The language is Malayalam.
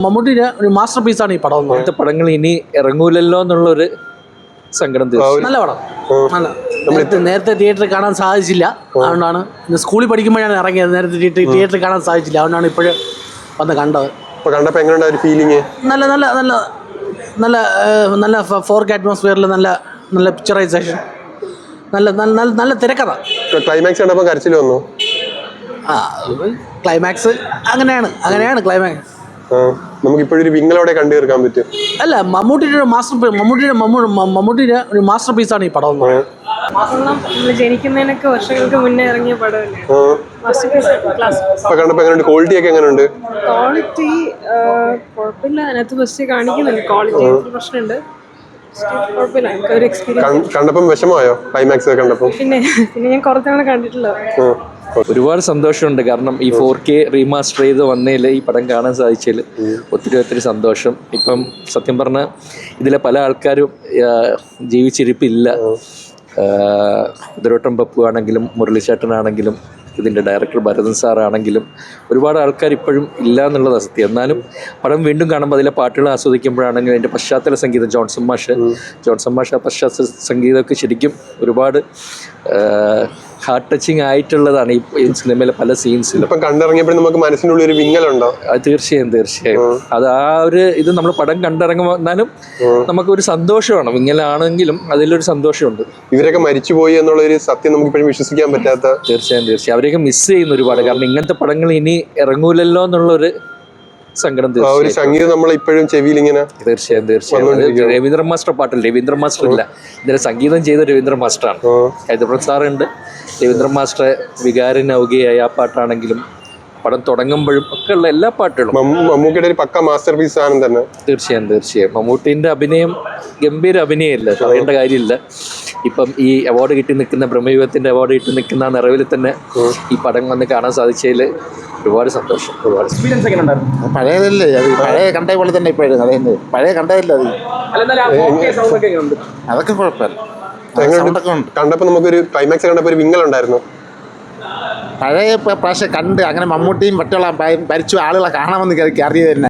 മമ്മൂട്ടിയുടെ ഒരു മാസ്റ്റർ പീസാണ് ഈ പടം. ഇന്നത്തെ പടങ്ങൾ ഇനി ഇറങ്ങൂലല്ലോ എന്നുള്ളൊരു സങ്കടം തീർച്ചയായും. നല്ല പടം, നല്ല. നേരത്തെ തിയേറ്ററിൽ കാണാൻ സാധിച്ചില്ല, അതുകൊണ്ടാണ് സ്കൂളിൽ പഠിക്കുമ്പോഴാണ് ഇറങ്ങിയത്. നേരത്തെ തിയേറ്ററിൽ കാണാൻ സാധിച്ചില്ല, അതുകൊണ്ടാണ് ഇപ്പോഴും വന്ന് കണ്ടത്. നല്ല നല്ല നല്ല നല്ല നല്ല 4K അറ്റ്മോസ്ഫിയറിൽ നല്ല നല്ല പിക്ചറൈസേഷൻ, നല്ല നല്ല നല്ല നല്ല തിരക്കഥ. ക്ലൈമാക്സ് കണ്ടപ്പോൾ കരച്ചിൽ വന്നു. ക്ലൈമാക്സ് അങ്ങനെയാണ് ക്ലൈമാക്സ്. നമുക്കിപ്പോഴൊരു വിങ്ങളോടെ കണ്ടു തീർക്കാൻ പറ്റും. അല്ല, മമ്മൂട്ടിയുടെ ഒരു മാസ്റ്റർ പീസാണ് ഈ പടം. ജനിക്കുന്നതിനൊക്കെ വർഷങ്ങൾക്ക് മുന്നേ ഇറങ്ങിയ പടമല്ലേ. ക്വാളിറ്റി ഒക്കെ എങ്ങനെയുണ്ട്? ക്വാളിറ്റി കുഴപ്പമില്ല, അതിനകത്ത് ഫസ്റ്റ് കാണിക്കുന്നുണ്ട്. ക്വാളിറ്റി പ്രശ്നമുണ്ട്, കുഴപ്പമില്ല. ഒരു എക്സ്പീരിയൻസ്. കണ്ടപ്പം വിഷമമായോ ക്ലൈമാക്സ് കണ്ടപ്പോൾ? പിന്നെ ഞാൻ കുറച്ചങ്ങനെ കണ്ടിട്ടുള്ളത്. ഒരുപാട് സന്തോഷമുണ്ട്. കാരണം ഈ 4K റീമാസ്റ്റർ ചെയ്ത് വന്നതിൽ ഈ പടം കാണാൻ സാധിച്ചതിൽ ഒത്തിരി സന്തോഷം. ഇപ്പം സത്യം പറഞ്ഞാൽ ഇതിലെ പല ആൾക്കാരും ജീവിച്ചിരിപ്പില്ല. ഉദരോട്ടം പപ്പു ആണെങ്കിലും മുരളിച്ചേട്ടനാണെങ്കിലും ഇതിൻ്റെ ഡയറക്ടർ ഭരതൻ സാറാണെങ്കിലും ഒരുപാട് ആൾക്കാർ ഇപ്പോഴും ഇല്ല എന്നുള്ളത് സത്യം. എന്നാലും പടം വീണ്ടും കാണുമ്പോൾ അതിലെ പാട്ടുകൾ ആസ്വദിക്കുമ്പോഴാണെങ്കിലും അതിൻ്റെ പശ്ചാത്തല സംഗീതം ജോൺസൺ മാഷ് ആ പശ്ചാത്തല സംഗീതമൊക്കെ ശരിക്കും ഒരുപാട് ഹാർട്ട് ടച്ചിങ് ആയിട്ടുള്ളതാണ് ഈ സിനിമയിലെ പല സീൻസിലും. ഇപ്പം കണ്ടിറങ്ങിയപ്പോൾ നമുക്ക് മനസ്സിനുള്ളിൽ ഒരു വിങ്ങലുണ്ടോ? അത് തീർച്ചയായും അത് ഇത് നമ്മൾ പടം കണ്ടിറങ്ങുമ്പോൾ എന്നാലും നമുക്കൊരു സന്തോഷമാണ്. ഇങ്ങനെയാണെങ്കിലും അതിലൊരു സന്തോഷമുണ്ട്. ഇവരൊക്കെ മരിച്ചുപോയി എന്നുള്ളൊരു സത്യം നമുക്ക് ഇപ്പോഴും വിശ്വസിക്കാൻ പറ്റാത്ത. തീർച്ചയായും അവരെയൊക്കെ മിസ് ചെയ്യുന്ന ഒരുപാട്. കാരണം ഇങ്ങനത്തെ പടങ്ങൾ ഇനി ഇറങ്ങൂലല്ലോ എന്നുള്ളൊരു സങ്കടം. സംഗീതം നമ്മളെ ഇപ്പോഴും ചെവിയിൽ ഇങ്ങനെ. തീർച്ചയായും രവീന്ദ്ര മാസ്റ്റർ പാട്ടില്ല, രവീന്ദ്ര മാസ്റ്റർ ഇല്ല, ഇതിന്റെ സംഗീതം ചെയ്ത രവീന്ദ്ര മാസ്റ്ററാണ്. ഹൈദരാബാദ് സാറുണ്ട്, രവീന്ദ്ര മാസ്റ്റർ വികാരനൗകയായ ആ പാട്ടാണെങ്കിലും പടം തുടങ്ങുമ്പോഴും ഒക്കെ ഉള്ള എല്ലാ പാട്ടുകളും മമ്മൂട്ടിയുടെ ഒരു പക്ക മാസ്റ്റർ പീസ് ആണ് തന്നെ. തീർച്ചയായും മമ്മൂട്ടിന്റെ അഭിനയം ഗംഭീര അഭിനയമില്ല, പറയേണ്ട കാര്യമില്ല. ഇപ്പം ഈ അവാർഡ് കിട്ടി നിൽക്കുന്ന ബ്രഹ്മയുഗത്തിന്റെ അവാർഡ് കിട്ടി നിൽക്കുന്ന നിറവിൽ തന്നെ ഈ പടം വന്ന് കാണാൻ സാധിച്ചതിൽ ഒരുപാട് സന്തോഷം. ഒരുപാട് എക്സ്പീരിയൻസ് ഒക്കെ ഉണ്ടായിരുന്നു. പഴയതല്ലേ അത്, പഴയ കണ്ട പോലെ തന്നെ ഇപ്പോഴും അതെ, പഴയ കണ്ടതല്ല അത്. അതൊക്കെ കുഴപ്പമില്ല. കണ്ടപ്പോ നമുക്കൊരു ക്ലൈമാക്സ് കണ്ടപ്പോ ഒരു വിങ്ങലുണ്ടായിരുന്നു. പഴയ പ്രാവശ്യം കണ്ട് അങ്ങനെ മമ്മൂട്ടിയും മറ്റുള്ള ഭരിച്ചു ആളുകളെ കാണാമെന്ന് അറിയത് തന്നെ.